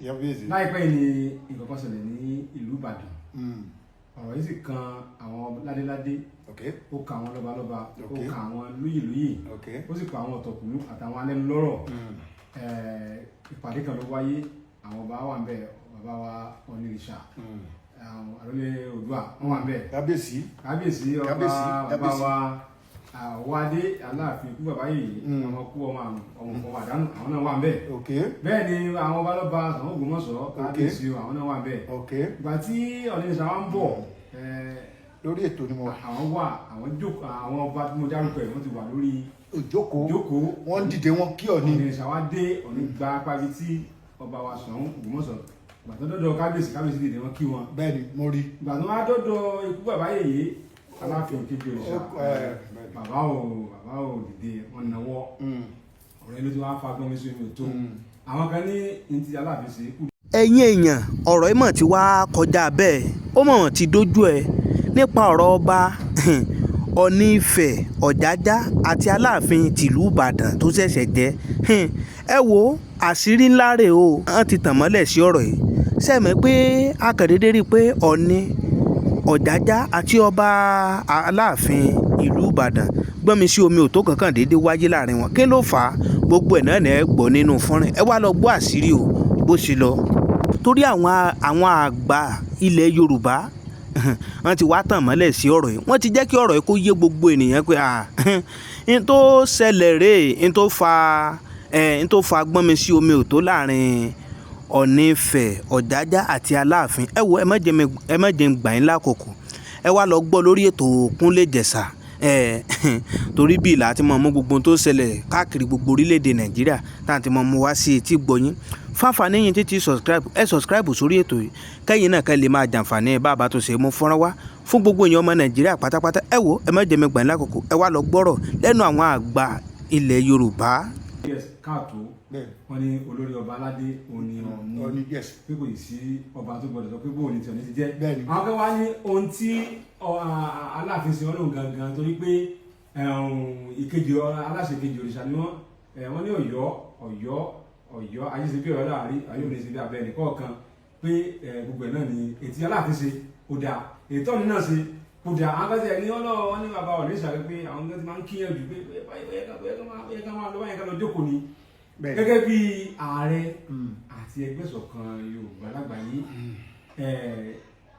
láìpẹ́ ni nǹkan kan ṣẹlẹ̀ ní ìlú Ìbàdàn ọ̀rọ̀ yìí sì kan àwọn ládéládé ó kan àwọn lọ́balọ́ba ó kan àwọn lóyèlóyè ó sì kan àwọn ọ̀tọ̀kùnú àtàwọn alẹ́nulọ́rọ̀ ìpàdé kan ló wáyé àwọn ọba wà ń bẹ̀ bàbá wa Onírìṣà àrólé Oòduà wọ́n wà ń bẹ̀ kábíyèsí bàbá wa Wádé Aláàfin kú bàbá yìí ọmọ kú ọmọ àdánù àwọn náà wà ń bẹ̀ bẹ́ẹ̀ ni àwọn ọba lọ́ba àwọn Ògbómọ̀ṣọ́ kábíyèsí àwọn náà wà ń bẹ̀ ìgbà tí Onírìṣà wa ń bọ̀ lórí ètò ni mo wà. àwọn jókòó àwọn ọba tí mo dárúkọ yìí wọ́n ti wà lórí ìjókòó wọ́n dìde wọn kí Ọọ̀ni. Onírìṣà wa dé Ọọ̀ni gba apábi tí ọba wa Ṣọ̀ún Ògbómọ̀ṣọ́ ìgbà tó dọ́dọ̀ kábíyèsí dìde wọn kí wọn. bẹ́ẹ̀ni mo rí. ìgbà tó wá dọ́dọ̀ ikú bàbá yèyé Aláàfin Òkèjì Òrìṣà bàbá ò dìde wọn náwó ọ̀rẹ́ ló ti wá fa gbọ́n mi sí omi ò tó àwọn kan ní ti Aláàfin ṣe kú. ẹ̀yin èèyàn ọ̀rọ̀ ìmọ̀ tí wàá kọjá bẹ́ẹ̀ ó mọ̀ ti dójú ẹ̀ nípa ọ̀rọ̀ ọba Ọọ̀ni Ifẹ̀ Ọ̀jájá àti Aláàfin tìlú Ìbàdàn tó ṣẹ̀ṣẹ̀ jẹ́ ẹ wo àṣírí ńlá rèé o wọ́n ti tàn mọ́lẹ̀ sí ọ̀rọ̀ yìí sẹ́mi pé akàndéédé rí i pé Ọọ̀ni Ọ̀jájá àti ọba Aláàfin ìlú Ìbàdàn gbọ́nmi sí omi òtó kankan déédéé wáyé láàrin wọn kí ló fà á gbogbo ẹ̀ náà ẹ̀ gbọ́ nínú fọ́nrán ẹ wá lọ gbọ́ àṣírí o bó ṣe lọ torí àwọn àgbà ilẹ̀ Yorùbá wọ́n ti wá tàn mọ́lẹ̀ sí ọ̀rọ̀ yìí wọ́n ti jẹ́ kí ọ̀rọ̀ yìí kó yé gbogbo ènìyàn pé n tó ṣẹlẹ̀ rèé n tó fa gbọ́nmi sí omi òtó láàrin Ọọ̀ni Ifẹ̀ Ọ̀jájá àti Aláàfin ẹ wo ẹ má jẹ́ ń gbà yín lákòókò ẹ wá lọ gbọ́ lórí ètò Kúnlé Ìjẹ̀ṣà torí bí ìlà àti mọ̀ mú gbogbo tó ṣẹlẹ̀ káàkiri gbogbo orílẹ̀-èdè Nàìjíríà táà ti mọ̀ mú wá sí etí gbọ́yìn fáfàní yín títí subscribe sórí ètò yìí kẹ́yìn náà kẹ́ lè máa jàǹfààní bàbá tó ṣe mú fọ́nrán wá fún gbogbo èèyàn ọmọ Nàìjíríà pátápátá ẹ wo ẹ má jẹ́ mi gbà yín lákòókò ẹ wá lọ gbọ́rọ̀ lẹ́nu àwọn àgbà ilẹ̀ Yorùbá. káàtó wọ́n ní olórí ọba aládé Ọọ̀ni pé kò sí ọba tó gbọdọ̀ sọ pé bóun ni tí Ọọ̀ni ti jẹ́ àwọn kan wá ní ohun tí Aláàfin ṣe ọlọ́run gangan torí pé aláṣẹ kejì òrìṣà ni wọ́n ní Ọ̀yọ́ ayé ṣe bí Ọ̀yọ́ láàrin ayé òní ṣe bí abẹ́ ẹnì kọ̀ọ̀kan pé gbogbo ẹ̀ náà ni ètí Aláàfin ṣe kò dáa ètò Ọọ̀ni náà ṣe kò dáa àwọn akẹ́sẹ̀ ní wọ́n ní bàbá Onírìṣà pé àwọn akẹ́sẹ̀ máa ń kíyàn jù pé ẹ ká máa lọ báyìí ká lọ jókòó ni gẹ́gẹ́ bí ààrẹ àti ẹgbẹ́ ìṣọ̀kan Yorùbá lágbàáyé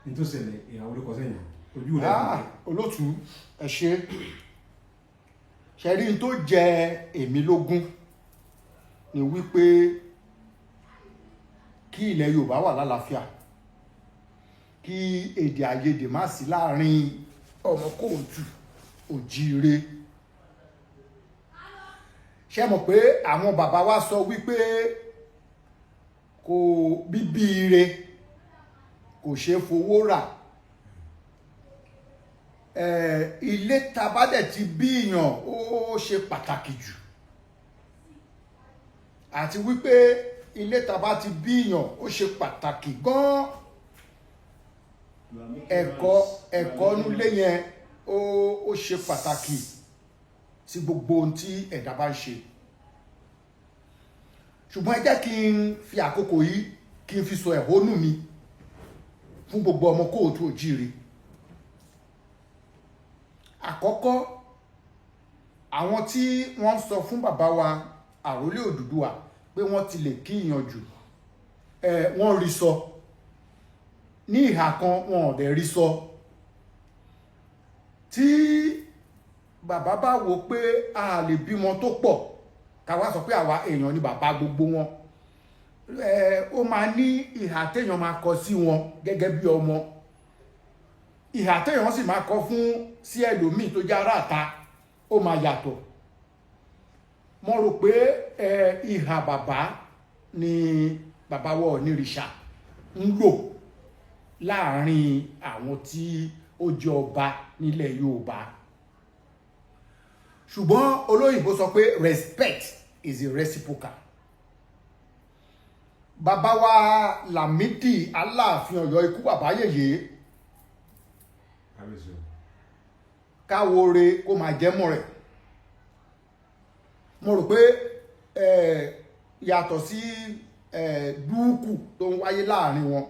ní tó ṣẹlẹ̀ ìyàwó ló kọ sẹ́yìn ojú rẹ̀. olótú ẹ ṣe rí n tó jẹ èmi lógún ni wípé kí ilẹ̀ Yorùbá wà lálàáfíà kí èdè àìyedè má sí láàrin ọmọ kóòtù òjíire ṣe mọ̀ pé àwọn bàbá wa sọ wípé kò bíbí ire kò ṣe fowó rà ilé tabadẹ̀ ti bíyàn ó ṣe pàtàkì jù àti wípé ilé taba ti bíyàn ó ṣe pàtàkì gan ẹ̀kọ́ nílé yẹn ó ṣe pàtàkì sí gbogbo ohun tí ẹ̀dá bá ń ṣe ṣùgbọ́n ẹ jẹ́ kí n fi àkókò yìí kí n fi sọ ẹ̀hónú mi fún gbogbo ọmọ kóòtù òjíire àkọ́kọ́ àwọn tí wọ́n sọ fún bàbá wa Àrólé Odùduwà pé wọ́n ti lè kíyàn jù wọ́n rí sọ ní ìhà kan wọn ò dẹ̀ rí sọ tí bàbá bá wò pé a lè bímọ tó pọ̀ káwá sọ pé àwa èèyàn ni bàbá gbogbo wọn ó máa ní ìhà téèyàn máa kọ sí wọn gẹ́gẹ́ bí ọmọ ìhà téèyàn sì máa kọ fún sí ẹlòmíì tó jẹ́ aráàta ó máa yàtọ̀ mo rò pé ìhà bàbá ni bàbá wa Onírìṣà ń lò láàrin àwọn tí ó jẹ́ ọba nílẹ̀ Yorùbá ṣùgbọ́n olóyìnbó sọ pé respect is a reciprocal bàbá wa Lámídì Aláàfin Ọ̀yọ́ ikú bàbá yèyé káwore kó máa jẹ́mọ́ rẹ̀ mo rò pé yàtọ̀ sí dúkù tó ń wáyé láàrin wọn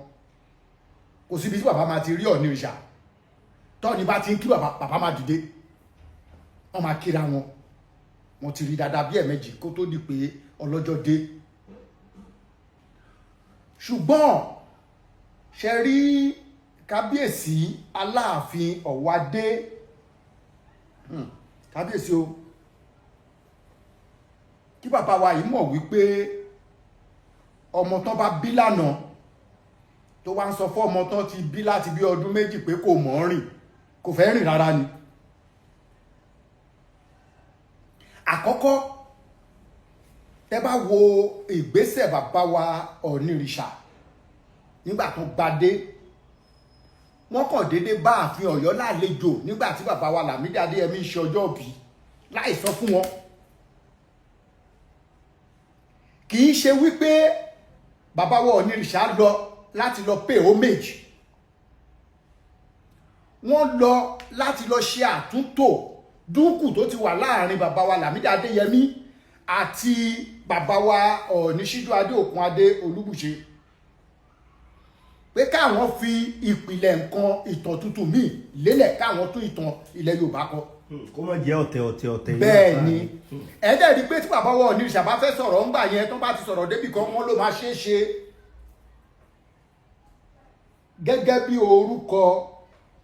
kò síbi tí bàbá máa ti rí Ọ̀ọ̀ni ìrìṣà tọ́ni bá ti ń kí bàbá máa dìde wọ́n máa kíra wọn wọ́n ti rí dáadáa bí ẹ̀ẹ̀mejì kó tó di pé ọlọ́jọ́ dé ṣùgbọ́n ṣe rí kábíyèsí Aláàfin Ọ̀wádé kábíyèsí o kí bàbá wa yìí mọ̀ wípé ọmọ tán bá bí lánàá tó wá ń sọ fún ọmọ tán ti bí láti bí ọdún méjì pé kò mọ̀ rìn kò fẹ́ rìn rárá ni. Àkọ́kọ́ tẹ́ bá wo ìgbésẹ̀ bàbá wa Ọ̀ọ̀ni ìrìṣà nígbà tó gbadé wọ́n kàn déédé bá ààfin Ọ̀yọ́ lálejò nígbà tí bàbá wa Lámídì Adéyẹmí ṣe ọjọ́ ìbí láì sọ fún wọn. Kì í ṣe wípé bàbá wa Ọ̀ọ̀ni ìrìṣà lọ láti lọ pay homage wọ́n lọ láti lọ ṣe àtúntò dúkù tó ti wà láàrin bàbá wa Lámídì Adéyẹmí àti bàbá wa Ọ̀ọ̀ni Síjú Adé Òkun Adé Olúbùṣe pé káwọn fi ìpìlẹ̀ nǹkan ìtàn tuntun míì lélẹ̀ káwọn tún ìtàn ilẹ̀ Yorùbá kọ. Kó má jẹ́ ọ̀tẹ̀. Bẹ́ẹ̀ ni ẹ̀ẹ́dẹ̀ rí pé tí bàbá wa Ọ̀ọ̀ni ìrìṣà bá fẹ́ sọ̀rọ̀ ńgbà yẹn tó bá ti sọ̀rọ̀ débì kan wọ́n ló máa ṣeé ṣe gẹ́gẹ́ bí orúkọ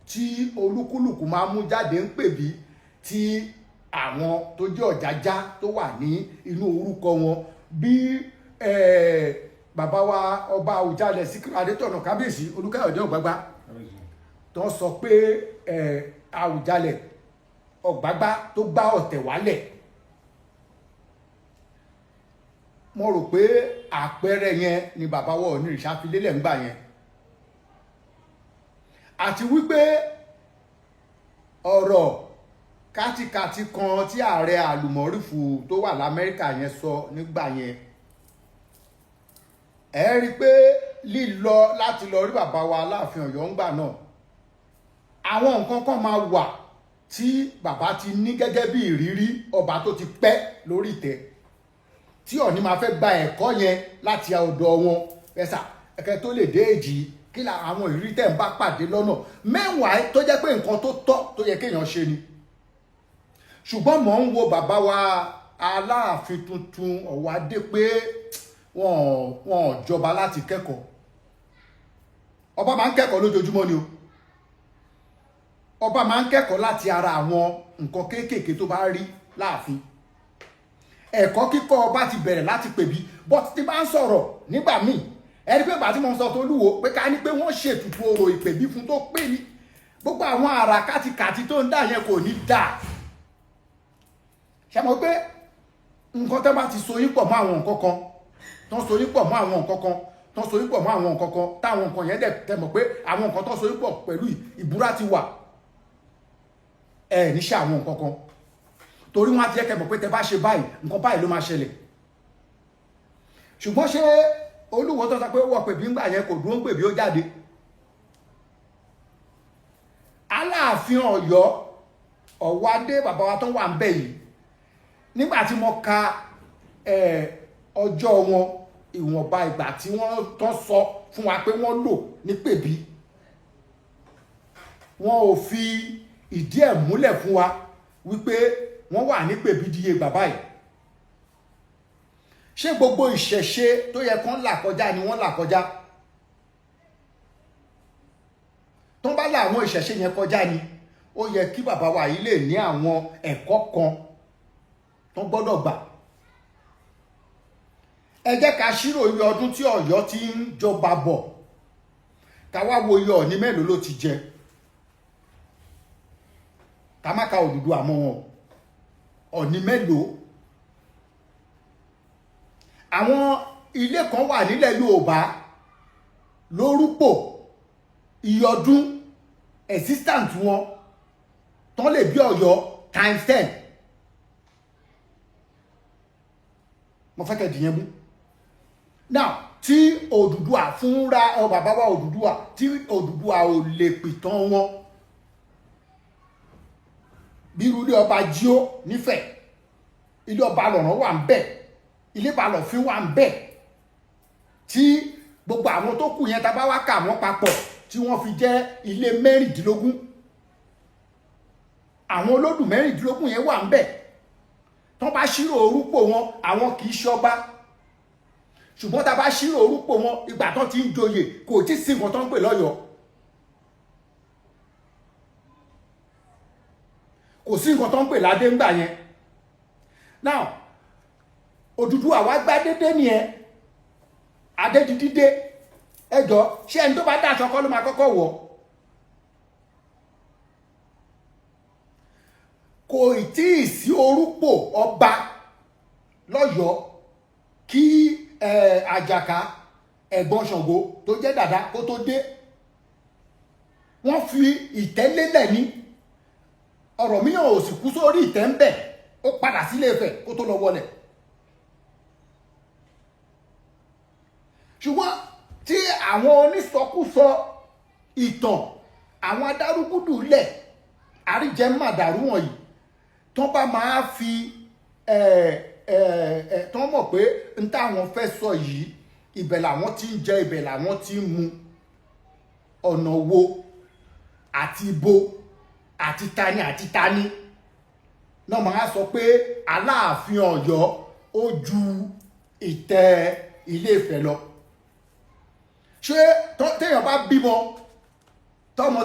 tí olúkúlùkù máa mú jáde ń pè bí tí àwọn tó jẹ́ Ọ̀jájá tó wà ní inú orúkọ wọn bí bàbá wa ọba Àwùjalẹ̀ Síkírù Adétọ̀nà kábíyèsí Olúkáyọ̀dé Ọ̀gbágbá tó sọ pé Àwùjalẹ̀ Ọ̀gbágbá tó gbá ọ̀tẹ̀ wálẹ̀. Mo rò pé àpẹẹrẹ yẹn ni bàbá wa Ọ̀ọ̀ni ìrìṣà fi lélẹ̀ ńgbà yẹn àti wípé ọ̀rọ̀ kátikàti kan tí ààrẹ àlùmọ́rífù tó wà l'Amẹ́ríkà yẹn sọ nígbà yẹn ẹ rí pé lílọ láti lọ rí bàbá wa Aláàfin Ọ̀yọ́ ńgbà náà àwọn nǹkan kan máa wà tí bàbá ti ní gẹ́gẹ́ bí ìrírí ọba tó ti pẹ́ lórí ìtẹ́ tí Ọ̀ọ̀ni máa fẹ́ gba ẹ̀kọ́ yẹn láti ọ̀dọ̀ wọn ẹ̀sà ẹ̀kẹ́ tó lè dé èjì kí la àwọn ìrírí tẹ̀ ń bá pàdé lọ́nà mẹ́wàá tó jẹ́ pé nǹkan tó tọ́ tó yẹ kéèyàn ṣe ni ṣùgbọ́n mò ń wo bàbá wa Aláàfin tuntun Ọ̀wádé pé wọ́n jọba láti kẹ́kọ̀ọ́ ọba máa ń kẹ́kọ̀ọ́ lójoojúmọ́ ni o ọba máa ń kẹ́kọ̀ọ́ láti ara àwọn nǹkan kéékèèké tó bá rí láàfin ẹ̀kọ́ kíkọ́ ọba ti bẹ̀rẹ̀ láti pèbí bọ́t tí bá ń sọ̀rọ̀ nígbà míì ẹni pé ìgbà tí mo sọ t'Olúwo pé ká ní pé wọ́n ṣètùtù orò ìpèbí fún tó pé ní gbogbo àwọn àrà kátìkàtì tó ń dà yẹn kò ní dà ṣe mọ̀ pé nǹkan tó bá ti so yín pọ̀ mọ́ àwọn nǹkan kan tó ń so yín pọ̀ mọ́ àwọn nǹkan kan tó ń so yín pọ̀ mọ́ àwọn nǹkan kan táwọn nǹkan yẹn dẹ̀ tẹ́ mọ̀ pé àwọn nǹkan tó ń so yín pọ̀ pẹ̀lú ìbúra ti wà ẹ̀ ní ṣe àwọn nǹkan kan torí wọ́n á ti jẹ́ kẹ́ mọ̀ pé tẹ́ bá ṣe báyìí nǹkan báyìí ló máa ṣẹlẹ̀ ṣùgbọ́n ṣé Olúwo tó sọ pé ó wọ pèbí ńgbà yẹn kò dúró pèbí ó jáde Aláàfin Ọ̀yọ́ Ọ̀wádé bàbá wa tó wà ń bẹ̀ yìí nígbà tí mo ka ọjọ́ wọn ìwọ̀nba ìgbà tí wọ́n tán sọ fún wa pé wọ́n lò ní pèbí wọn ò fi ìdí ẹ̀ múlẹ̀ fún wa wípé wọ́n wà ní pèbí díye bàbá yìí ṣé gbogbo ìṣẹ̀ṣe tó yẹ kán là kọjá ni wọ́n là kọjá tó bá láwọn ìṣẹ̀ṣe yẹn kọjá ni ó yẹ kí bàbá wa yìí lè ní àwọn ẹ̀kọ́ kan tó gbọ́dọ̀ gbà ẹ jẹ́ ká ṣírò iye ọdún tí Ọ̀yọ́ ti ń jọba bọ̀ ká wá wo iye Ọ̀ọ̀ni mélòó ló ti jẹ ká má ka Odùduwà mọ́ wọn Ọ̀ọ̀ni mélòó àwọn ilé kan wà nílẹ̀ Yorùbá lórúpò iye ọdún existent wọn tán lè bí Ọ̀yọ́ times 10 mo fẹ́ kẹ́ dìyẹn mú now tí Odùduwà fúnra bàbá wa Odùduwà tí Odùduwà ò lè pìtàn wọn bí irú ilé ọba Jíó nífẹ̀ẹ́ ilé ọba lọ̀rán wà ń bẹ̀ ilé balọ̀fín wà ń bẹ̀ tí gbogbo àwọn tó kù yẹn tá bá wá kà wọ́n papọ̀ tí wọ́n fi jẹ́ ilé 16 àwọn olódù 16 yẹn wà ń bẹ̀ tán bá ṣírò orúpò wọn àwọn kì í ṣọba ṣùgbọ́n tá bá ṣírò orúpò wọn ìgbà tán ti ń joyè kò tí sí nǹkan tán ń pè lọ́yọ̀ọ́ kò sí nǹkan tán ń pè ládé ńgbà yẹn now Odùduwà wá gbá dédé nìyẹn adé di dídé ẹjọ́ ṣé ẹni tó bá dáṣọ kọ́ ló máa kọ́kọ́ wọ̀ kò tí ì sí orúpò ọba lọ́yọ̀ọ́ kí Àjàká ẹ̀gbọ́n Ṣàngó tó jẹ́ Dàda kó tó dé wọ́n fi ìtẹ́lélẹ̀ ní Ọ̀rànmíyàn ò sì kú sórí ìtẹ́ ń bẹ̀ ó padà sílé Ifẹ̀ kó tó lọ wọlẹ̀ ṣùgbọ́n tí àwọn onísọkúsọ ìtàn àwọn adárúgúdù lẹ̀ àríjẹmàdàrú wọ̀nyí tán bá máa fi tán mọ̀ pé n táwọn fẹ́ sọ yìí ibẹ̀ làwọn ti ń jẹ ibẹ̀ làwọn ti ń mu ọ̀nà wo àti ibo àti tani náà máa sọ pé Aláàfin Ọ̀yọ́ ó ju ìtẹ́ Ilé Ifẹ̀ lọ ṣé téèyàn bá bímọ tọmọ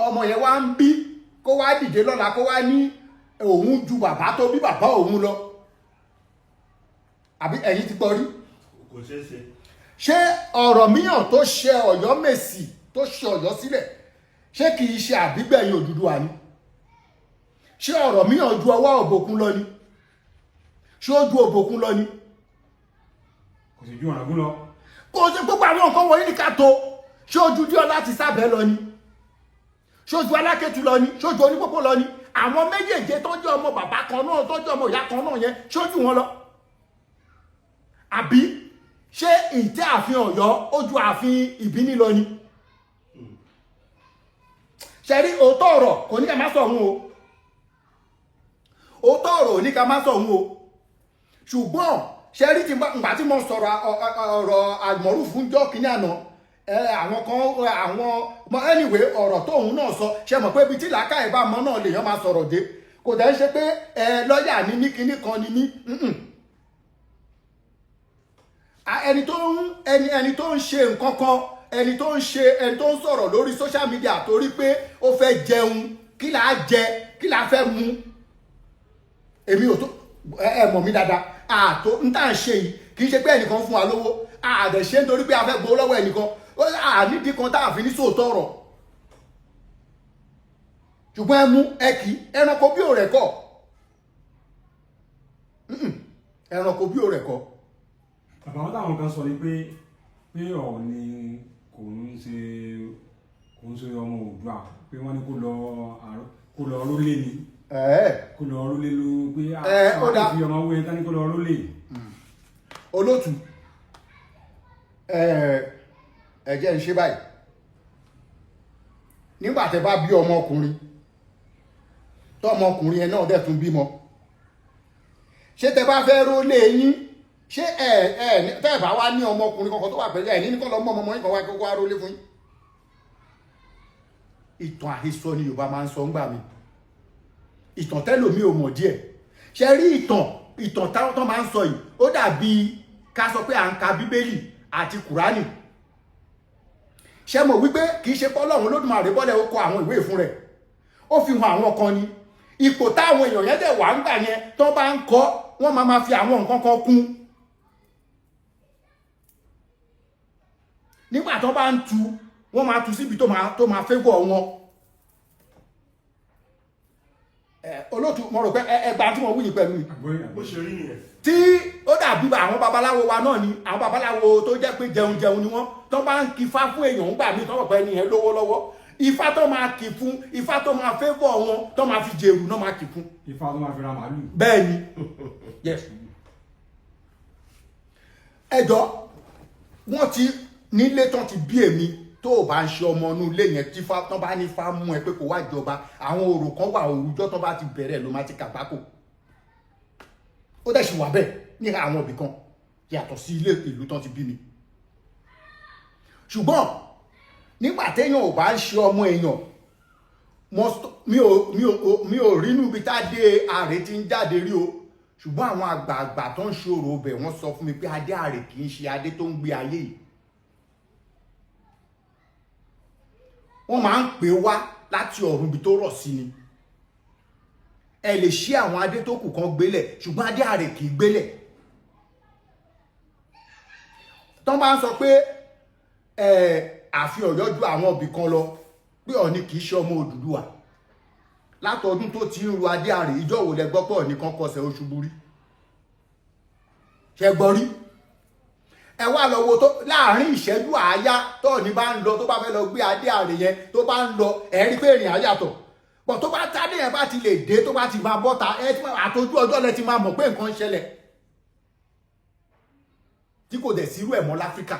ọmọ yẹn wá ń bí kó wá dìde lọ́la kó wá ní òun ju bàbá tó bí bàbá òun lọ àbí ẹ̀yin ti gbọ́ rí kò ṣeé ṣe. ṣé Ọ̀rànmíyàn tó ṣe Ọ̀yọ́mèsì tó ṣe Ọ̀yọ́ sílẹ̀ ṣé kì í ṣe àbígbẹ̀yìn Odùduwà ni ṣé Ọ̀rànmíyàn ju ọwọ́ Òbòkun lọ ni ṣé ó ju Òbòkun lọ ni kò sì ju Ọ̀ràngún lọ kò sí gbogbo àwọn nǹkan wọ̀nyí ní ká tó ṣé ó ju Díọ̀ láti Sábẹ́ lọ ni ṣé ó ju Alákẹ́tù lọ ni ṣé ó ju Onípòpò lọ ni àwọn méjèèjì tó jẹ́ ọmọ bàbá kan náà tó jẹ́ ọmọ ìyá kan náà yẹn ṣé ó ju wọn lọ àbí ṣé ìtẹ́ ààfin Ọ̀yọ́ ó ju ààfin Ìbíní lọ ni ṣe rí òótọ́ ọ̀rọ̀ kò ní ká má sọ òun o òótọ́ ọ̀rọ̀ ò ní ká má sọ òun o ṣùgbọ́n ṣe rí ìgbà tí mo sọ̀rọ̀ ọ̀rọ̀ àgbọ̀rú fún jọ́ kínní àná àwọn kan àwọn anyway ọ̀rọ̀ tóun náà sọ ṣe mọ̀ pé ibi tí làákàyè bá mọ́ náà lèèyàn máa sọ̀rọ̀ dé kò dẹ̀ ń ṣe pé lọ́ọ̀yà ní ní kinní kan ni mí ẹni tó ń ṣe nǹkan kan ẹni tó ń sọ̀rọ̀ lórí social media torí pé ó fẹ́ jẹun kí là á jẹ kí là á fẹ́ mu èmi ò tó mọ̀ mí dáadáa àtò ń tà ń ṣe yìí kì í ṣe pé ẹnìkan fún wa lówó àdẹ̀ ṣe nítorí pé a fẹ́ gbowó lọ́wọ́ ẹnìkan ànídìí kan tá a fi ní sòótọ́ ọ̀rọ̀ ṣùgbọ́n ẹ mú ẹ kì í ẹranko bí ò rẹ̀ kọ́ ẹranko bí ò rẹ̀ kọ́. bàbá wọn táwọn kan sọ ni pé Ọọ̀ni kò ń ṣe ọmọ Oòduà pé wọ́n ní kó lọ rólé ni kó lọ rólé ló pé àwọn àti ọmọ owó yẹn tán ní kó lọ rólé. Olótù ẹ jẹ́ ń ṣe báyìí nígbà tẹ́ bá bí ọmọkùnrin tọmọkùnrin yẹn náà dẹ̀ tún bímọ ṣé tẹ́ bá fẹ́ rólé yín ṣé tẹ́ bá wá ní ọmọkùnrin kankan tó wà pẹ̀lú ẹ̀ ní kọ́ lọ mọ́ ọmọ yín kan wá kó wá rólé fún yín. ìtàn àhesọ ni Yorùbá máa ń sọ ńgbà mi ìtàn tẹ́lòmí ò mọ̀ díẹ̀ ṣe rí ìtàn táwọn máa ń sọ yìí ó dàbí ká sọ pé à ń ka Bíbélì àti Kùránì ṣe mọ̀ wípé kì í ṣe pọ́lọ́run Olódùmarè bọ́lẹ̀ ó kọ àwọn ìwé fún rẹ̀ ó fi hàn àwọn kan ni ipò táwọn èèyàn yẹn dẹ̀ wà ń gbà yẹn tó bá ń kọ́ wọ́n máa fi àwọn nǹkan kan kún nígbà tó bá ń tu wọ́n máa tu síbi tó máa fẹ́gọ̀ wọn. Olótù mo rò pé ẹgbà tí wọ́n wúyìn pẹ̀lú mi. bó ṣe rí nìyẹn. tí ó dàbí àwọn babaláwo wa náà ni àwọn babaláwo tó jẹ́ pé jẹun ni wọ́n tó bá ń kí ifá fún èèyàn ń gbà mí tó wọ̀ pé ẹni yẹn lówó lọ́wọ́ ifá tó máa kì fún ifá tó máa fẹ́gọ̀ wọn tó máa fi jèrú náà máa kì fún. ifá tó máa fi ra màálù. bẹ́ẹ̀ ni yes. ẹjọ́ wọ́n ti nílé tán ti bí èmi tó o bá ń ṣe ọmọ inú ilé yẹn tí tán bá ní fá mú ẹ pé kò wá jọba àwọn òrò kan wà òrùjọ́ tán bá ti bẹ̀rẹ̀ ló máa ti kàgbákò ó dẹ̀ sì wà bẹ́ẹ̀ ní àwọn ibì kan yàtọ̀ sí ilé ìlú tán ti bí mi ṣùgbọ́n nígbà téèyàn ò bá ń ṣe ọmọ èèyàn mi ò rí níbi tádé ààrẹ ti ń jáde rí o, ṣùgbọ́n àwọn àgbààgbà tó ń ṣòro ọbẹ̀ wọ́n sọ fún mi pé adé ààrẹ kì í ṣe adé tó ń gbé ayé yìí. wọ́n máa ń pè wá láti ọ̀run ibi tó rọ̀ sí ni. ẹ lè ṣí àwọn adé tó kù kan gbélẹ̀, ṣùgbọ́n adé ààrẹ kì í gbélẹ̀. tọ́ bá ń sọ pé àfi Ọ̀yọ́ ju àwọn ibì kan lọ, pé Ọọ̀ni kì í ṣe ọmọ Odùduwà. látọdún tó ti ń ru adé ààrẹ, ìjọ wo lẹ gbọ́ pé Ọọ̀ni kan kọsẹ̀ Ọ̀ṣùbù rí? ṣe gbọ́ rí? ẹ wá lọ wo tó láàrin ìṣẹ́jú àáyá tọ́ọ̀ni bá ń lọ, tó bá fẹ́ lọ gbé adé ààrẹ yẹn tó bá ń lọ, ẹ rí pé ìrìn àyàtọ̀. bọ̀ tó bá tádé yẹn bá ti lè dé, tó bá ti máa bọ́ta, àtọjú ọjọ́ lẹ ti máa mọ̀ pé nǹkan ń ṣẹlẹ̀, tí kò dẹ̀ sírú ẹ̀ mọ́ láfíríkà.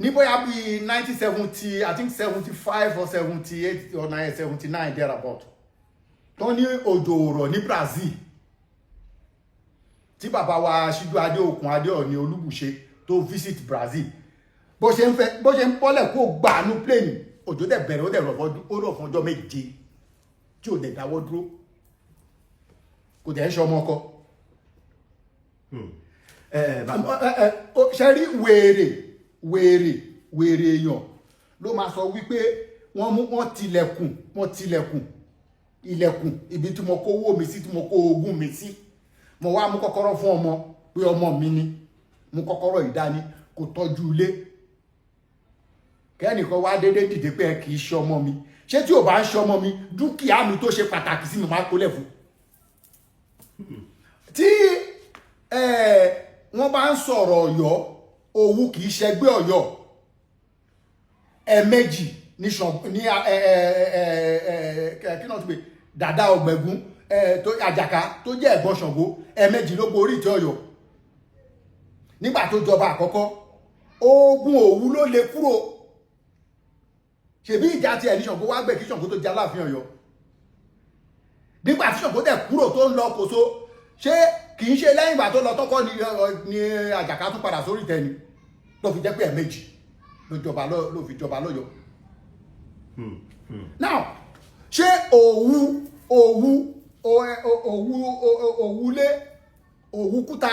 ní bóyá bíi 1970, I think 75 or 78 or 79 thereabout, tó ní òjò òrọ̀ ní Brazil, tí bàbá wa Ṣíjú Adéòkun Adéọ̀ni Olúbùṣe tó visit Brazil, bó ṣe ń bọ́lẹ̀ kó gbàánú pléènì, òjò dẹ̀ bẹ̀rẹ̀, ó dẹ̀ rọ̀ fún ọjọ́ méje tí ò dẹ̀ dáwọ́ dúró, kò dẹ̀ ń ṣọmọ ọkọ. ṣe rí wèrè èèyàn ló máa sọ wípé wọ́n tilẹ̀kùn ilẹ̀kùn ibi tí mo kó owó mi sí, tí mo kó ogún mi sí, mo wá mú kọ́kọ́rọ́ fún ọmọ pé ọmọ mi ni, mú kọ́kọ́rọ́ ìdání, kò tọ́jú ilé. kẹ́nìkan wá dédé dìde pé ẹ kì í ṣe ọmọ mi. ṣé tí ò bá ń ṣe ọmọ mi, dúkìá mi tó ṣe pàtàkì sí mi máa kó lẹ̀ fún? tí wọ́n bá ń sọ̀rọ̀ Ọ̀yọ́, Òwu kì í ṣẹgbẹ́ Ọ̀yọ́. ẹ̀ẹ̀mejì ní kí náà ti pè Dàda Ọ̀gbẹ̀gún Àjàká tó jẹ́ ẹ̀gbọ́n Ṣàngó, ẹ̀ẹ̀mejì ló borí ìtẹ́ Ọ̀yọ́. nígbà tó jọba àkọ́kọ́, ogun Òwu ló lè kúrò. ṣèbí ìjà tí ẹni Ṣàngó wá gbẹ̀ kí Ṣàngó tó jẹ́ Aláàfin Ọ̀yọ́. nígbà tí Ṣàngó dẹ̀ kúrò tó ń lọ Kòso, ṣé kì í ṣe lẹ́yìn ìgbà tó lọ tọ́kọ́ ni Àjàká tún padà sórí ìtẹ́ ni? ló fi jẹ́ pé ẹ̀ẹ̀mejì ló fi jọba lọ́yọ́. now ṣé Òwu kúta,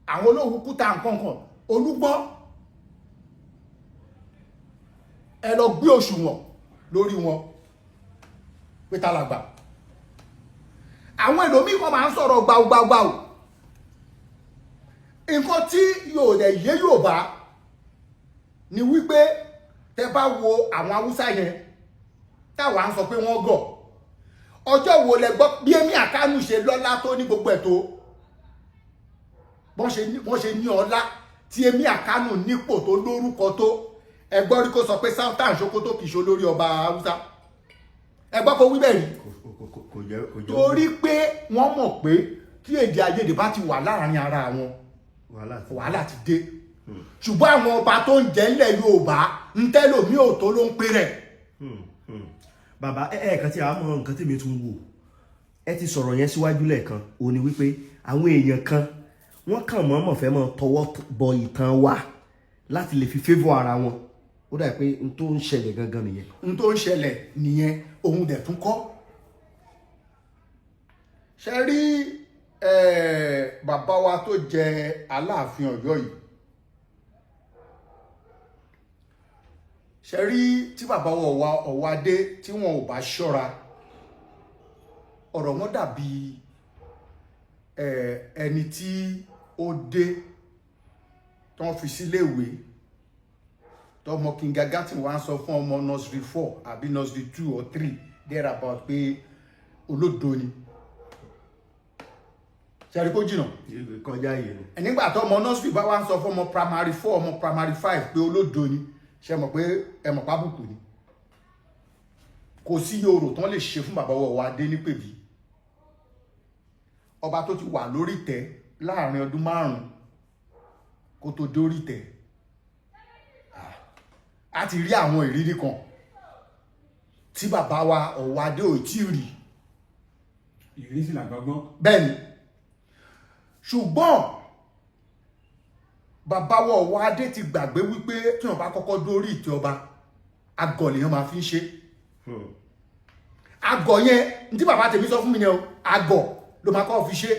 àwọn Olówu kúta nǹkankan, Olúgbọ́n, ẹ lọ gbé òṣùwọ̀n lórí wọn pé tálàgbà. àwọn ẹlòmíì kan máa ń sọ̀rọ̀ gbàùgbàùgbàù. nǹkan tí yóò dẹ̀ yé Yorùbá ni wípé tẹ bá wo àwọn Haúsá yẹn táwa ń sọ pé wọ́n gọ̀, ọjọ́ wo lẹ gbọ́ bí Ẹ̀mí Àkánù ṣe lọ́lá tó ní gbogbo ẹ̀ tó, wọ́n ṣe ní ọlá tí Ẹ̀mí Àkánù nípò tó lórúkọ tó, ẹ gbọ́ rí kó sọ pé Sultan Sokoto kìí ṣe olórí ọba Haúsá? ẹ gbọ́ kó wí bẹ́ẹ̀ rí? torí pé wọ́n mọ̀ pé tí èdè àìyedè bá ti wà láàrin ara wọn, wàhálà ti dé. ṣùgbọ́n àwọn ọba tó ń jẹ ilẹ̀ Yorùbá ń tẹ́lòmí ò tó ló ń pè rẹ̀. bàbá ẹ̀ẹ̀kan tí a mọ nǹkan tí mi tún wò, ẹ ti sọ̀rọ̀ yẹn síwájú lẹ́ẹ̀kan, ó ní wípé àwọn èèyàn kan wọ́n kàn mọ̀ọ́mọ̀ fẹ́ mọ́ tọwọ́ bọ ìtàn wa láti lè fi favour ara wọn. ó dà pé n tó ń ṣẹlẹ̀ gangan nìyẹn. n tó ń ṣẹlẹ̀ nìyẹn, òun dẹ̀ tún kọ́. ṣe rí bàbá wa tó jẹ Aláàfin Ọ̀yọ́ yìí, ṣe rí tí bàbá Ọ̀wádé tí wọn ò bá ṣọ́ra, ọ̀rọ̀ wọn dàbí ẹni tí ó dé tó ń fi síléèwé tọmọ kindergarten wá ń sọ fún ọmọ nursery 4 àbí nursery 2 or 3 thereabout pé olódo ni. ṣẹ́rí kó jìnà kọjá yìí ni. nígbà tó ọmọ nursery bá wá ń sọ fún ọmọ primary 4 ọmọ primary 5 pé olódo ni, ṣe mọ̀ pé ẹmọ̀ pábùkù ni. kò sí yòrò tán lè ṣe fún bàbá Ọ̀wádé nípèbí. ọba tó ti wà lórí ìtẹ́ láàrin ọdún 5 kó tó dórí ìtẹ́, a ti rí àwọn ìrírí kan tí bàbá wa Ọ̀wádé ò tí rí. ìrírí sì làgbọ́gbọ́n. bẹ́ẹ̀ni, ṣùgbọ́n bàbá wa Adé ti gbàgbé wípé tí wọ́n bá kọ́kọ́ dórí ìtẹ́ ọba àgọ̀ lèèyàn máa fi ń ṣe àgọ̀ yẹn ní tí bàbá tèmi sọ fún mi yẹn o àgọ̀ ló máa kọ́ fi ṣe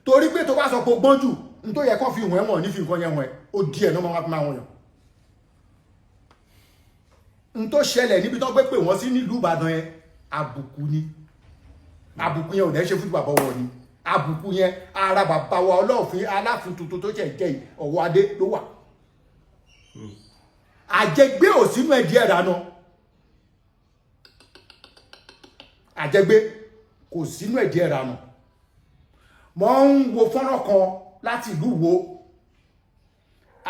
torí pé tó bá sọ pé gbọ́n jù ní tó yẹ kó fi wọ̀n ẹ̀wọ̀n ní fi nǹkan yẹn wọ̀n ẹ̀ ó di ẹ̀ náà máa fi máa wọ̀n yàn n tó ṣẹlẹ̀ níbi tó gbé pé wọ́n sí nílùú Ìbàdàn yẹn àbùkù ni àbùkù yẹn ò dẹ́ ṣe fún bàbá wọ̀ ni àbùkù yẹn ara bàbá wa Ọlọ́ọ̀fin Aláàfin tuntun tó jẹ́ yìí Ọ̀wọ̀ Adé ló wà àjẹgbé ò sínú ẹ̀dí ẹ̀dá náà àjẹgbé kò sínú ẹ̀dí ẹ̀dá náà mo ń wo fọ́nrán kan láti ìlú Wo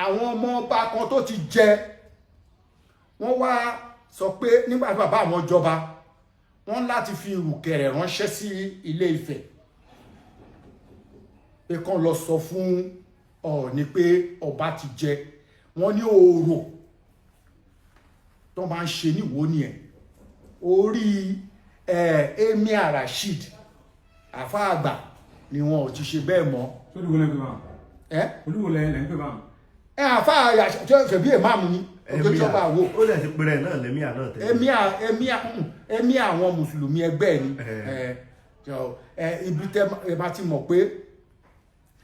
àwọn ọmọ ọba kan tó ti jẹ wọ́n wá sọ pé nígbà tí bàbá àwọn jọba wọ́n láti fi ìrùkẹ̀rẹ̀ ránṣẹ́ sí Ilé Ifẹ̀ pé kán lọ sọ fún Ọọ̀ni pé ọba ti jẹ wọ́n ní orò tó máa ń ṣe ní Ìwó nìyẹn orí Emir Rasheed àfáàgbà ni wọn ò ti ṣe bẹ́ẹ̀ mọ́. olúwo lẹ́ ń pè báwọn. olúwo lẹ́ ń pè báwọn. àfáà ṣẹ̀bí èmáàmù ni òjòjọba àwò. ó lè ti pèrè náà lẹ́míà náà tẹ́lẹ̀. Emir àwọn mùsùlùmí ẹgbẹ́ ni ibi tẹ́ bá ti mọ̀ pé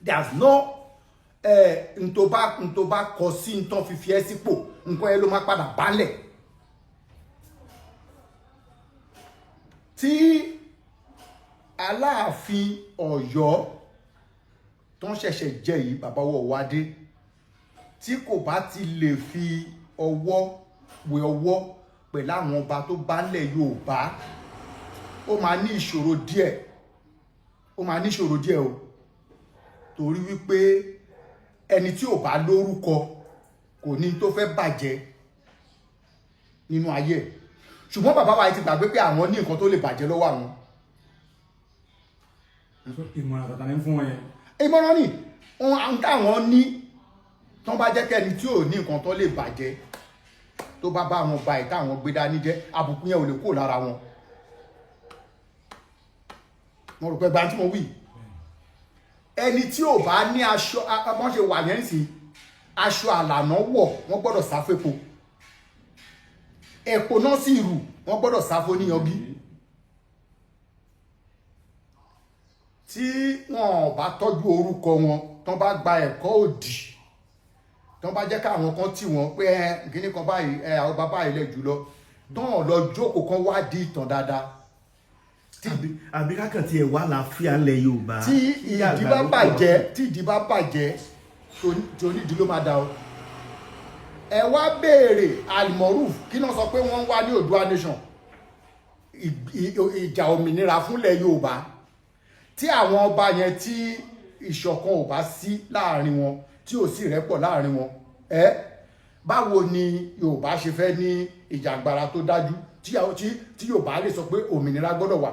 there's no ntòbá kọ sí ntọ́ fífi ẹ́ sípò nǹkan ẹ ló máa padà bálẹ̀. tí Aláàfin Ọ̀yọ́ tó ń ṣẹ̀ṣẹ̀ jẹ yìí bàbá Ọ̀wọ̀ Adé tí kò bá ti lè fi ọwọ́ wé ọwọ́ pẹ̀lú àwọn ọba tó bá lẹ̀ Yorùbá ó máa ní ìṣòro díẹ̀ o torí wípé ẹni tí ò bá lórúkọ kò ní tó fẹ́ bàjẹ́ nínú ayé ṣùgbọ́n bàbá wa ti gbàgbé pé àwọn ní nǹkan tó lè bàjẹ́ lọ́wọ́ àwọn. ìmọ̀ràn tàtà ní fún wọn yẹn. ìmọ̀ràn ni ohun táwọn ní tó bá jẹ́ kẹ́ni tí ò ní nǹkan tó lè bàjẹ́ tó bá bá wọn ba ìta àwọn gbé dání jẹ́ àbùkù yẹn ò lè kó lára wọn. mo rò pé gba tí mo wí ẹni tí ò bá ní aṣọ wọ́n ṣe wà yẹn sí aṣọ àlànà wọ̀ wọ́n gbọ́dọ̀ sáfẹ́po epo náà sì rù wọ́n gbọ́dọ̀ sáfó níyanjú tí wọ́n bá tọ́jú orúkọ wọn tán bá gba ẹ̀kọ́ òdì tán bá jẹ́ káwọn kan tì wọ́n pé kíní kan báyìí àwọn bàbá ilẹ̀ jùlọ tán lọ jókòó kan wá di ìtàn dáadáa. àbí kákan tiẹ̀ wà láàfíà ńlẹ̀ Yorùbá. tí ìdí bá bàjẹ́ tó nídìí ló máa da o. ẹ wá béèrè Almoruf kí náà sọ pé wọ́n ń wá ní Oòduà nation ìjà òmìnira fúnlẹ̀ Yorùbá tí àwọn ọba yẹn tí ìṣọ̀kan ò bá sí láàrin wọn tí ò sí ìrẹ́pọ̀ láàrin wọn báwo ni Yorùbá ṣe fẹ́ ní ìjàngbara tó dájú tí Yorùbá lè sọ pé òmìnira gbọ́dọ̀ wà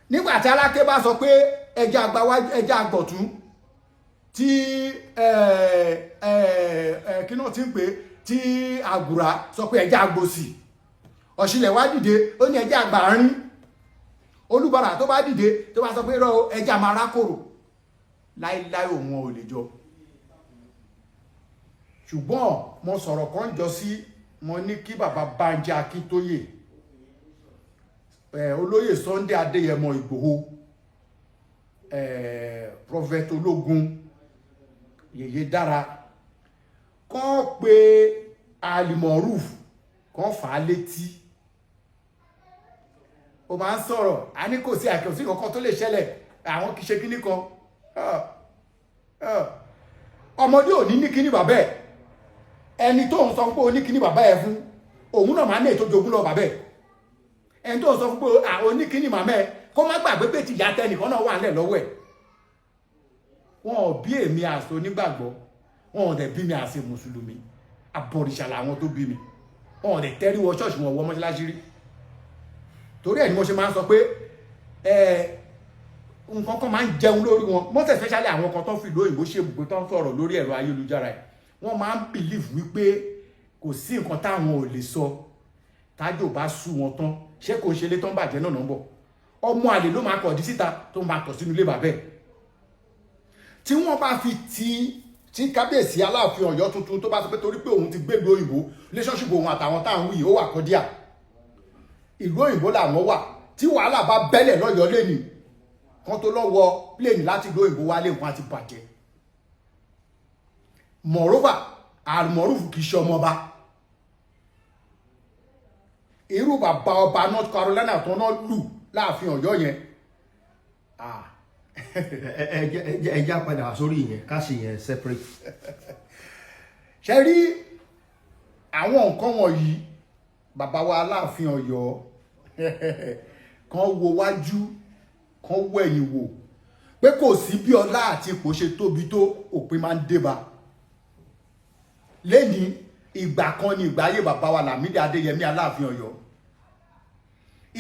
nígbà tí Aláké bá sọ pé ẹja àgbọ̀tún tí kí náà ti ń pè tí Àgùrà sọ pé ẹja àgbòsì Ọ̀ṣìlẹ̀ wá dìde ó ní ẹja àgbàrín Olúbàrà tó bá dìde tó bá sọ pé rọ ẹja máa rákòrò láíláí òun ò lè jọ ṣùgbọ́n mo sọ̀rọ̀ kan jọ sí mo ní kí bàbá Bánjí Akíntóyè olóyè Sunday Adéyẹmọ Ìgbòho prophet ológun Yèyé Dára kàn pé Almoruf kàn fà á létí ó máa ń sọ̀rọ̀ a ní kò sí àkẹ́sí kankan tó lè ṣẹlẹ̀ àwọn kìí ṣe kíní kan ọmọdé ò ní kíní bàbá ẹ̀ ẹni tó ń sọ pé ó ní kíní bàbá ẹ̀ fún òun náà máa ní ètò jogún lọ bàbá ẹ̀ ẹni tó ń sọ pé ó ní kíní màmá ẹ̀ kó má gbàgbé pé tìyá tẹnìkan náà wà nílẹ̀ lọ́wọ́ ẹ̀ wọn ò bí èmi àṣọ onígbàgbọ́ wọn ò dẹ̀ bí mi àṣẹ mùsùlùmí abọ̀rìṣà làwọn tó bí mi wọn ò dẹ̀ tẹ́rí wọ ṣọ́ọ̀ṣì wọn wọ mọ́ṣáláṣí rí torí ẹ̀ ni mo ṣe máa ń sọ pé nǹkan kan máa ń jẹun lórí wọn most especially àwọn kan tó fi ìlú òyìnbó ṣe ibùgbé tó ń sọ̀rọ̀ lórí ẹ̀rọ ayélujára ẹ̀ wọ́n máa ń believe wípé kò sí nǹkan táwọn ò lè sọ tájò bá sú wọn tán ṣé kò ṣe lé tán bàjẹ́ náà nọ́mbọ̀ ọmọ àlè ló máa kọ̀ dí síta tó máa tọ̀ sínú ilé bàbẹ́ tí wọ́n bá fi ti tí kábíyèsí aláàfin Ọ̀yọ́ tuntun tó bá sọ pé torí pé òun ti gbégbé òyìnbó relationship òun àtàwọn táwọn wí ó wà kọdíà ìlú òyìnbó làwọn wà tí wàhálà bá bẹ́lẹ̀ lọ́yọ́ lẹ́nì kan tó lọ́wọ́ pléènì láti ìlú òyìnbó wálé nǹkan àti bàjẹ́ moreover àmọ́rùfù kì í ṣe ọmọọba irú bàbá ọba North Carolina tó náà lù láàfin Ọ̀yọ́ yẹn ẹja padà sórí yẹn ká ṣe yẹn separate. ṣe rí àwọn nǹkan wọ̀nyí bàbá wa Aláàfin Ọ̀yọ́ kan wo wájú kan wo ẹ̀yìn wò pé kò sí bí ọlá àti ipò ṣe tóbi tó òpin máa ń débá lẹ́ni ìgbà kan ní ìgbà ayé bàbá wa Lámídì Adéyẹmí Aláàfin Ọ̀yọ́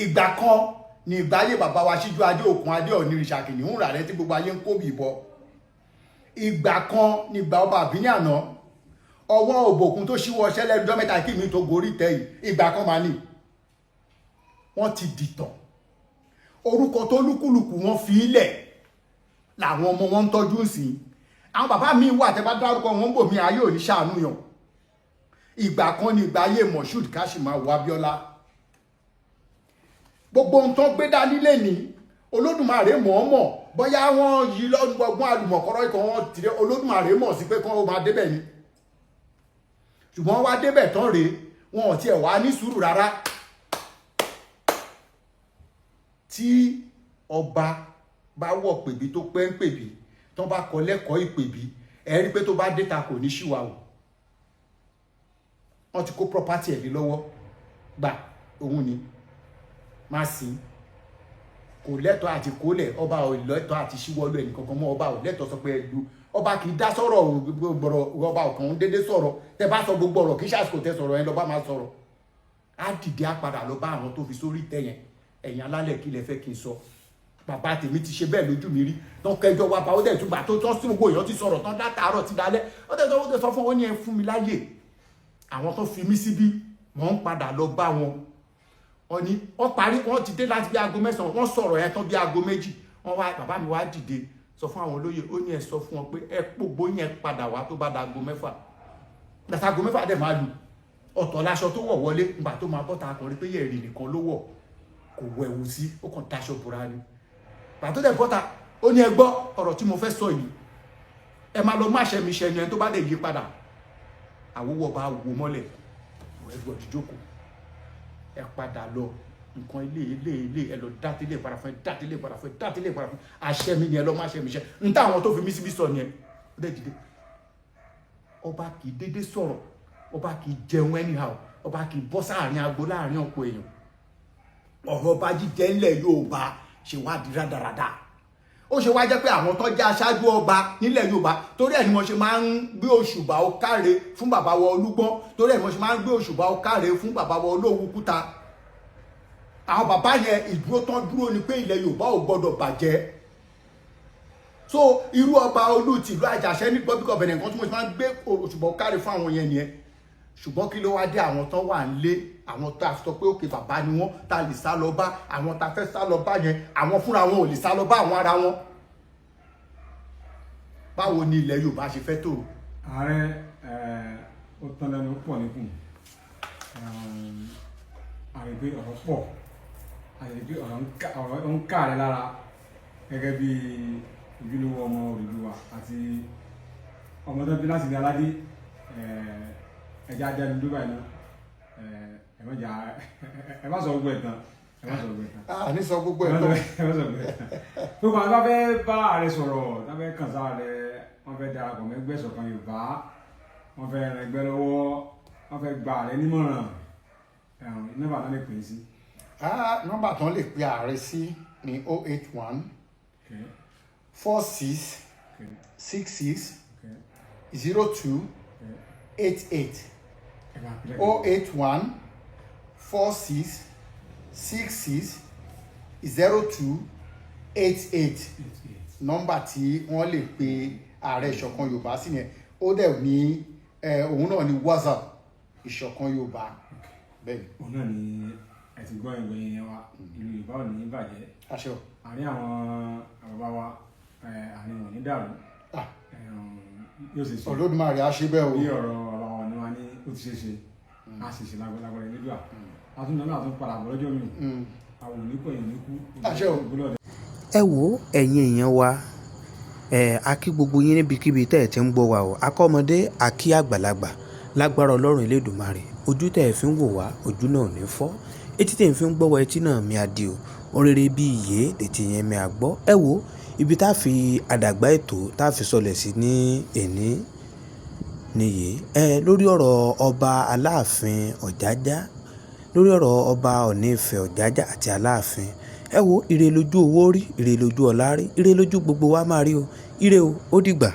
ìgbà kan ní ìgbà ayé bàbá wa Síjú Adé Òkun Adé Ọ̀nìrìṣà Kìnìún rà rẹ tí gbogbo ayé ń kó bì bọ ìgbà kan ní ìgbà ọba àbíní àná ọwọ́ òbòkun tó ṣíwọ́ ṣẹlẹ̀ ọjọ́ mẹ́ta kí mi tó gorí tẹ́yìn ìgbà kan máa ní wọ́n ti dìtàn orúkọ tó lúkúlùkù wọn fi ilẹ̀ làwọn ọmọ wọn ń tọ́jú sí àwọn bàbá mi wà tẹ́ bá dárúkọ wọn bò mí ayé ò ní ṣàánú yàn ìgbà kan ní ìgbà ayé Moshood Kashimawo Abíọ́lá gbogbo ohun tó gbé dání lẹ́ni Olódùmarè mọ̀ọ́mọ̀ bóyá wọ́n yí lọ́gbọ́n àlùmọ̀kọ́rọ́ ikọ̀ wọn tìrẹ Olódùmarè mọ̀ sí pé kán ó máa débẹ̀ ni ṣùgbọ́n wá débẹ̀ tán rèé wọn ò tiẹ̀ wá ní sùúrù rárá tí ọba bá wọ̀ pèbí tó pẹ́ ń pèbí tán bá kọ lẹ́kọ̀ọ́ ìpèbí ẹ rí pé tó bá dé ta kò ní ṣìwà o wọ́n ti kó property ẹ̀ lé lọ́wọ́ gbà òun ni má sí kò lẹ́tọ̀ọ́ àti kólẹ̀ ọba ò lẹ́tọ̀ọ́ àti ṣíwọ́lú ẹnì kankan mọ́ ọba ò lẹ́tọ̀ọ́ sọ pé ẹlú ọba kì í dá sọ̀rọ̀ gbọ̀rọ̀ ọba ọ̀kan ń dédé sọ̀rọ̀ tẹ bá sọ gbogbo ọ̀rọ̀ kì í ṣàṣìkò tẹ sọ̀rọ̀ ẹ lọ́ba máa sọ̀rọ̀ á dìde á padà lọ bá àwọn tó fi sórí tẹ̀yẹn ẹ̀yìn alálẹ̀ kí lẹ fẹ́ kí n sọ bàbá tèmi ti ṣe bẹ́ẹ̀ lójú mi rí tán kẹjọ wa bá ó dẹ̀ túgbà tó tán sí gbogbo èèyàn ti sọ̀rọ̀ tán látàárọ̀ ti dalẹ̀ ó dẹ̀ sọ fún wọn ní ẹ fún mi láyè àwọn tó fi mí síbí wọ́n ń padà lọ bá wọn wọ́n ní wọ́n parí wọ́n ti dé láti bí aago mẹ́sàn-án wọ́n sọ̀rọ̀ ẹ̀ tán bí aago méjì wọ́n wá bàbá mi wá dìde sọ fún àwọn olóyè ó ní ẹ sọ fún wọn pé ẹ pògbó yẹn padà wá tó bá da aago mẹ́fà gbàtà aago mẹ́fà dẹ̀ máa lù ọ̀tọ̀ láṣọ tó wọ̀ wọlé nígbà tó máa bọ́ta akọrin pé yẹ̀rì nìkan ló wọ̀ kò wọ ẹ̀wù sí ó kàn daṣọ bora ni gbàtó dẹ̀ bọ́ta ó ní ẹ gbọ́ ọ̀rọ̀ tí mo fẹ́ sọ yìí ẹ máa lọ má ṣẹ́mi ṣẹ́ni ẹni tó bá dẹ̀ yí padà àwòwọ̀ bá wò mọ́lẹ̀ ẹgbẹ́ òjìjókòó ẹ padà lọ nǹkan ilé ẹ lọ dátílé padà fún dátílé padà fún àṣẹ mi ni ẹ lọ má ṣe mi ṣe n táwọn tó fi mí síbí sọ ni ẹ ó dẹ̀ dìde ọba kì í dédé sọ̀rọ̀ ọba kì í jẹun anyhow ọba kì í bọ́ sáàrin agbo láàrin ọ̀pọ̀ èèyàn ọ̀rọ̀ ọba jíjẹ ńlẹ̀ Yorùbá ṣe wá di rádaràda ó ṣe wá jẹ́ pé àwọn tó jẹ́ aṣáájú ọba nílẹ̀ Yorùbá torí ẹ̀ ni wọ́n ṣe máa ń gbé òṣùbà ó káre fún bàbá wa Olúgbọ́n torí ẹ̀ ni wọ́n ṣe máa ń gbé òṣùbà ó káre fún bàbá wa Olówúkúta àwọn bàbá yẹn ìdúró tán dúró ni pé ilẹ̀ Yorùbá ò gbọ́dọ̀ bàjẹ́ so irú ọba Olú tìlú Àjàṣẹ́ ní Republic of Benin nǹkan tí mo ṣe máa ń gbé òṣùbà ó káre fún àwọn yẹn nìyẹn ṣùgbọ́n kí ló wá dé àwọn tán wà ń lé àwọn tá a sọ pé òkè bàbá ni wọ́n tá a lè sá lọ bá àwọn tá a fẹ́ sá lọ bá yẹn àwọn fúnra wọn ò lè sá lọ bá àwọn ara wọn báwo ni ilẹ̀ Yorùbá ṣe fẹ́ tó. ààrẹ ó tán lẹ́nu pọ̀ níkùn ààrẹ pé ọ̀rọ̀ pọ̀ ààrẹ pé ọ̀rọ̀ ń ká rẹ lára gẹ́gẹ́ bí ojúlówó ọmọ Odùduwà àti ọmọ tó bí láti ní aládé ẹja ajá ní Dubai náà ẹ má sọ gbogbo ẹ̀ tán ẹ má sọ gbogbo ẹ̀ tán. a ní sọ gbogbo ẹ̀ tán. ẹ má sọ gbogbo ẹ̀ tán. gbogbo àwọn bá fẹ́ bá ààrẹ sọ̀rọ̀ tá fẹ́ kàn sáà rẹ wọ́n fẹ́ darapọ̀ mọ́ ẹgbẹ́ ìṣọ̀kan Yorùbá wọ́n fẹ́ rìn ẹgbẹ́ lọ́wọ́ wọ́n fẹ́ gba ààrẹ nímọ̀ràn nọ́mbà náà lè pè é sí. nọ́mbà tán lè pe ààrẹ sí ní 081 46 66 02 88 081 46 66 02 88 nọ́mbà tí wọ́n lè pe ààrẹ ìṣọ̀kan Yorùbá sí yẹn ó dẹ̀ ní òun náà ní WhatsApp ìṣọ̀kan Yorùbá bẹ́ẹ̀. òun náà ni ẹ ti gbọ́ ìròyìn yẹn wa ìlú Yorùbá ò ní bàjẹ́ àárín àwọn bàbá wa àárín wọn ní dàrú yóò ṣe ṣe Olódùmarè á ṣe bẹ́ẹ̀ o. bí ọ̀rọ̀ ọ̀nà wa ní ó ti ṣe ṣe á sì ṣe lágbára nígbà àtúndọ̀ náà tún padà bọ̀ lọ́jọ́ mi àwọn onípẹ̀yìn ní kú Àṣẹ o. ẹ wo ẹ̀yin èèyàn wa a kí gbogbo yín níbikíbi tẹ́ ẹ̀ ti ń gbọ́ wa o akọ́mọdé a kí àgbàlagbà lágbára Ọlọ́run Elédùmarè ojú tẹ́ ẹ̀ fi ń wò wá ojú náà ò ní fọ́ etí tẹ́ ẹ̀ fi ń gbọ́ wa etí náà mi àdì o orere bí iye ètí yẹn mi àgbọ́ ẹ wo ibi tá a fi àdàgbà ètò tá a fi sọlẹ̀ sí ní èní nìyí lórí ọ̀rọ̀ ọba Aláàfin Ọ̀jájá lórí ọ̀rọ̀ ọba Ọọ̀ni Ifẹ̀ Ọ̀jájá àti Aláàfin ẹ wo ire lójú owó rí ire lójú ọlá rí ire lójú gbogbo wa máa rí o ire o ó dìgbà.